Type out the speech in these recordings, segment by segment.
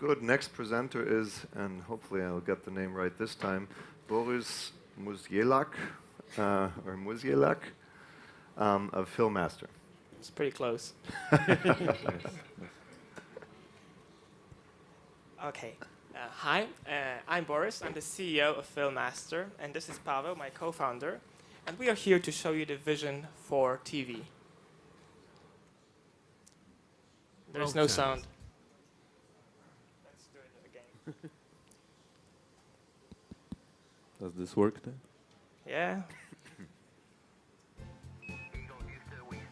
Good. Next presenter is, and hopefully I'll get the name right this time, Borys Musielak, or Musielak, of Filmaster. It's pretty close. Okay. Hi, I'm Borys. I'm the CEO of Filmaster, and this is Pawel, my co-founder. And we are here to show you the vision for TV. There's no sound. Let's do it again. Does this work then? Yeah.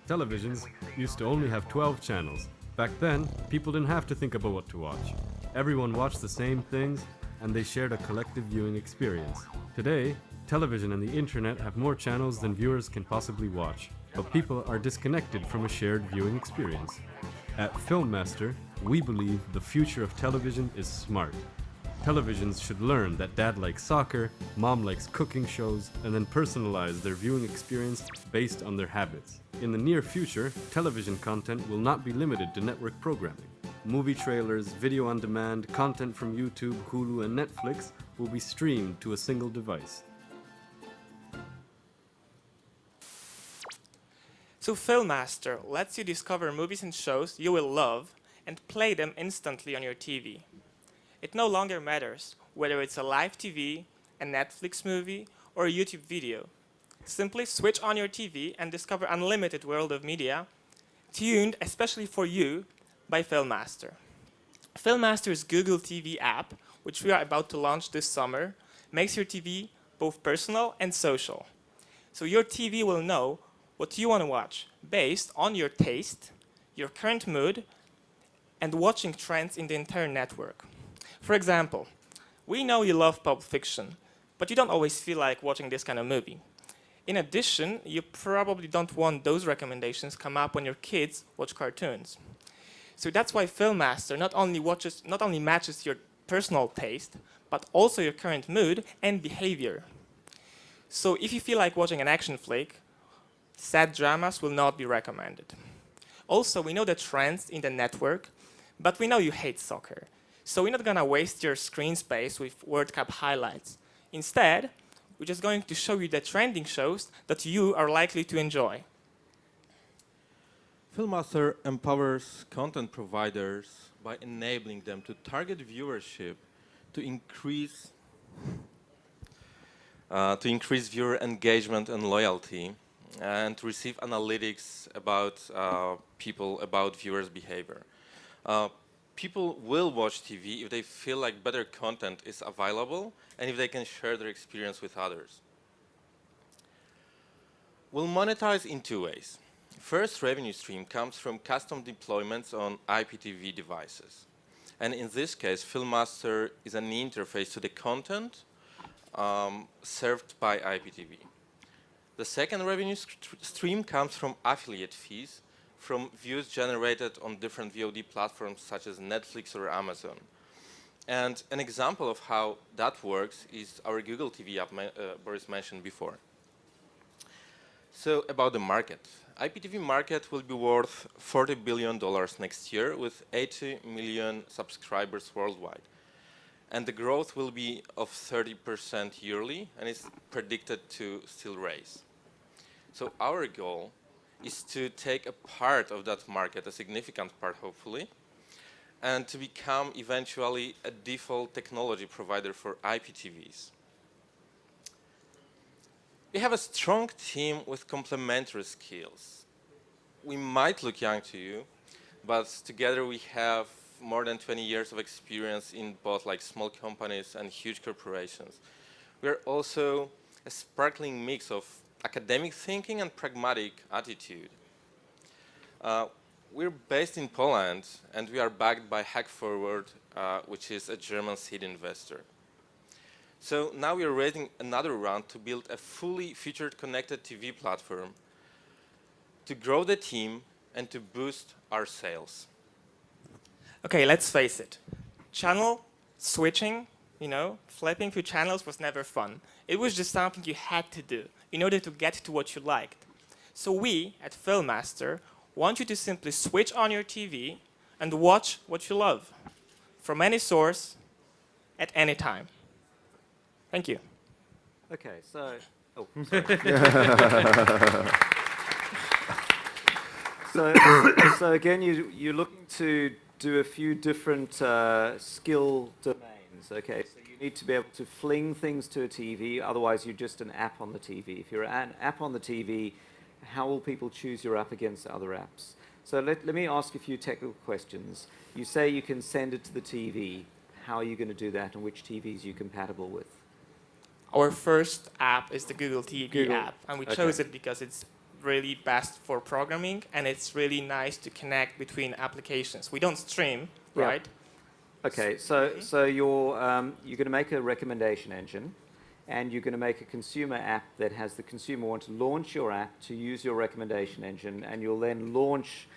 Televisions used to only have 12 channels. Back then, people didn't have to think about what to watch. Everyone watched the same things, and they shared a collective viewing experience. Today, television and the internet have more channels than viewers can possibly watch, but people are disconnected from a shared viewing experience. At Filmaster, we believe the future of television is smart. Televisions should learn that dad likes soccer, mom likes cooking shows, and then personalize their viewing experience based on their habits. In the near future, television content will not be limited to network programming. Movie trailers, video on demand, content from YouTube, Hulu, and Netflix will be streamed to a single device. So Filmaster lets you discover movies and shows you will love and play them instantly on your TV. It no longer matters whether it's a live TV, a Netflix movie, or a YouTube video. Simply switch on your TV and discover unlimited world of media, tuned especially for you by Filmaster. Filmaster's Google TV app, which we are about to launch this summer, makes your TV both personal and social. So your TV will know what you want to watch based on your taste, your current mood, and watching trends in the entire network. For example, we know you love Pulp Fiction, but you don't always feel like watching this kind of movie. In addition, you probably don't want those recommendations come up when your kids watch cartoons. So that's why Filmaster not only matches your personal taste, but also your current mood and behavior. So if you feel like watching an action flick, sad dramas will not be recommended. Also, we know the trends in the network, but we know you hate soccer. So we're not gonna waste your screen space with World Cup highlights. Instead, we're just going to show you the trending shows that you are likely to enjoy. Filmaster empowers content providers by enabling them to target viewership to increase viewer engagement and loyalty, and to receive analytics about about viewers' behavior. People will watch TV if they feel like better content is available and if they can share their experience with others. We'll monetize in two ways. First revenue stream comes from custom deployments on IPTV devices. And in this case, Filmaster is an interface to the content served by IPTV. The second revenue stream comes from affiliate fees from views generated on different VOD platforms such as Netflix or Amazon. And an example of how that works is our Google TV app Borys mentioned before. So about the market. IPTV market will be worth $40 billion next year with 80 million subscribers worldwide. And the growth will be of 30% yearly and is predicted to still rise. So our goal is to take a part of that market, a significant part hopefully, and to become eventually a default technology provider for IPTVs. We have a strong team with complementary skills. We might look young to you, but together we have more than 20 years of experience in both like small companies and huge corporations. We're also a sparkling mix of academic thinking and pragmatic attitude. We're based in Poland and we are backed by HackForward, which is a German seed investor. So now we are raising another round to build a fully featured connected TV platform to grow the team and to boost our sales. Okay, let's face it. Channel switching, flipping through channels was never fun. It was just something you had to do in order to get to what you liked. So we, at Filmaster, want you to simply switch on your TV and watch what you love. from any source at any time. Thank you. Okay, so... Oh, sorry. So again, you're looking to do a few different skill domains, okay? So you need to be able to fling things to a TV, otherwise you're just an app on the TV. If you're an app on the TV, how will people choose your app against other apps? So let me ask a few technical questions. You say you can send it to the TV. How are you going to do that, and which TVs are you compatible with? Our first app is the Google TV app, and we chose Okay. it because it's really best for programming, and it's really nice to connect between applications. We don't stream, Yeah. right? Okay, so you're going to make a recommendation engine, and you're going to make a consumer app that has the consumer want to launch your app to use your recommendation engine, and you'll then launch,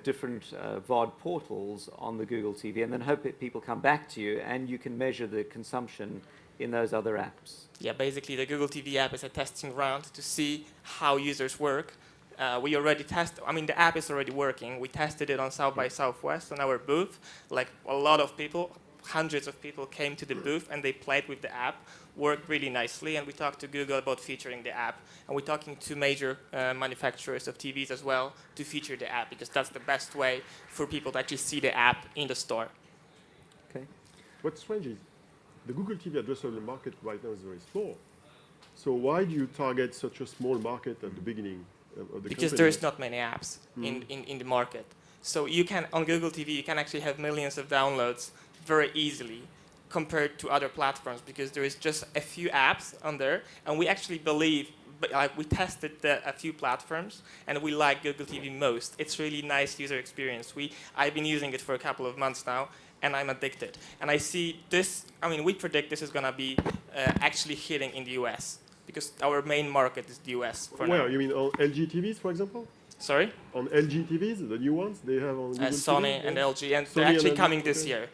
different VOD portals on the Google TV, and then hope that people come back to you, and you can measure the consumption in those other apps. Yeah, basically the Google TV app is a testing ground to see how users work. We already the app is already working. We tested it on South by Southwest on our booth. Like a lot of people, hundreds of people came to the booth and they played with the app, worked really nicely, and we talked to Google about featuring the app. And we're talking to major manufacturers of TVs as well to feature the app, because that's the best way for people to actually see the app in the store. Okay. What's strange is the Google TV addressable market right now is very small. So why do you target such a small market at the beginning of the Because company? there's not many apps in the market. So you can, on Google TV, you can actually have millions of downloads very easily compared to other platforms, because there is just a few apps on there, and we actually believe, we tested a few platforms, and we like Google TV most. It's really nice user experience. I've been using it for a couple of months now, and I'm addicted. And I see this, we predict this is going to be actually hitting in the US, because our main market is the US for now. Where? You mean on LG TVs, for example? Sorry? On LG TVs, the new ones they have on Google Sony TV? and Yeah. LG, and Sony they're actually and LG, coming this okay. year.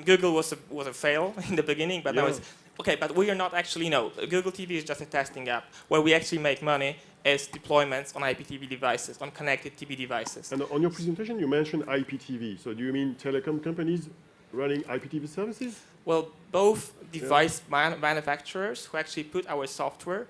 Google was a fail in the beginning, but now Yeah. it's okay. But we are not actually, Google TV is just a testing app. Where we actually make money is deployments on IPTV devices, on connected TV devices. And on your presentation, you mentioned IPTV. So do you mean telecom companies running IPTV services? Well, both device manufacturers who actually put our software,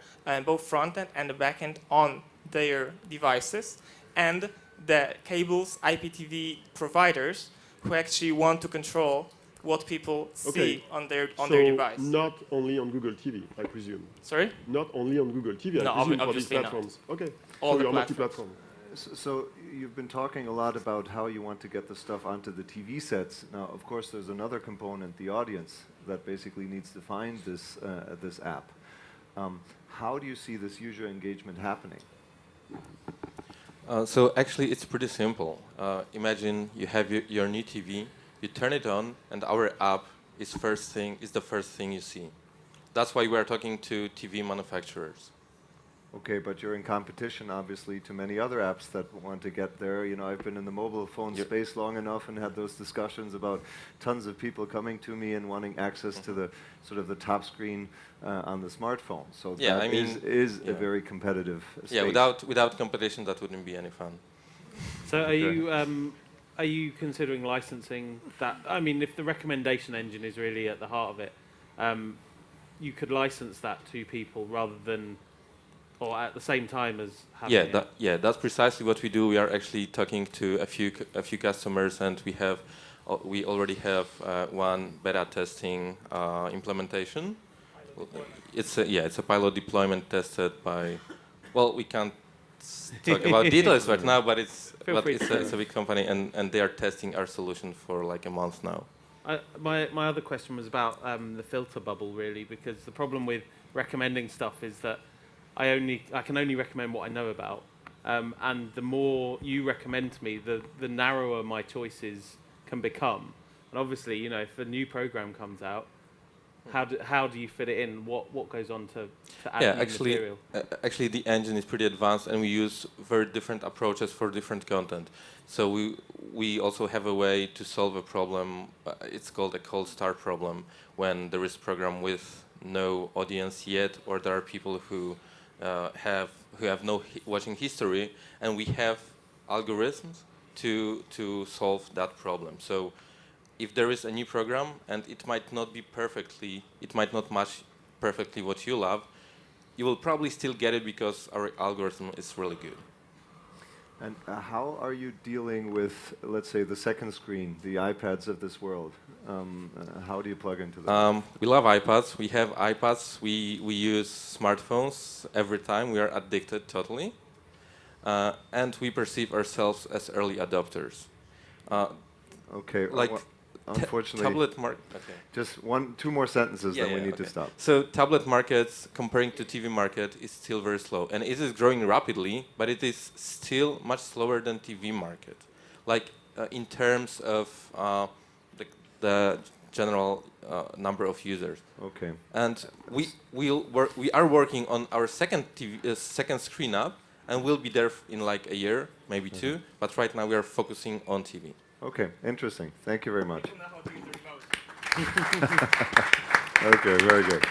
both front end and the back end, on their devices, and the cables IPTV providers who actually want to control what people see on their device. Not only on Google TV, I presume. Sorry? Not only on Google TV, No, I presume, for these obviously not. platforms. Okay. All so the you're platforms. multi-platform. So you've been talking a lot about how you want to get the stuff onto the TV sets. Now, of course, there's another component, the audience, that basically needs to find this app. How do you see this user engagement happening? So actually, it's pretty simple. Imagine you have your new TV, you turn it on, and our app is the first thing you see. That's why we are talking to TV manufacturers. Okay, but you're in competition, obviously, to many other apps that want to get there. I've been in the mobile phone space long enough and had those discussions about tons of people coming to me and wanting access to the sort of the top screen on the smartphone. So Yeah, that is a very competitive space. Yeah, without competition, that wouldn't be any fun. So are you considering licensing that? If the recommendation engine is really at the heart of it, you could license that to people rather than, or at the same time as having it. That's precisely what we do. We are actually talking to a few customers, and we already have one beta testing implementation. It's a pilot deployment tested by. Well, we can't talk about details right now, but it's a big company, and they are testing our solution for like a month now. My other question was about the filter bubble, really, because the problem with recommending stuff is that I can only recommend what I know about, and the more you recommend to me, the narrower my choices can become. And obviously, if a new program comes out, how do you fit it in? What goes on to add new material? Actually, the engine is pretty advanced, and we use very different approaches for different content. So we also have a way to solve a problem. It's called a cold start problem, when there is a program with no audience yet, or there are people who have no watching history, and we have algorithms to solve that problem. So if there is a new program and it might not match perfectly what you love, you will probably still get it because our algorithm is really good. And how are you dealing with, let's say, the second screen, the iPads of this world? How do you plug into that? We love iPads. We have iPads. We use smartphones every time. We are addicted totally. And we perceive ourselves as early adopters. Okay. Like unfortunately, Okay. just two more sentences, then we need to stop. So tablet markets, comparing to TV market, is still very slow, and it is growing rapidly, but it is still much slower than TV market. Like in terms of the general number of users. Okay. And we are working on our second screen app, and we'll be there in like a year, maybe two. But right now we are focusing on TV. Okay, interesting. Thank you very much. Okay, very good.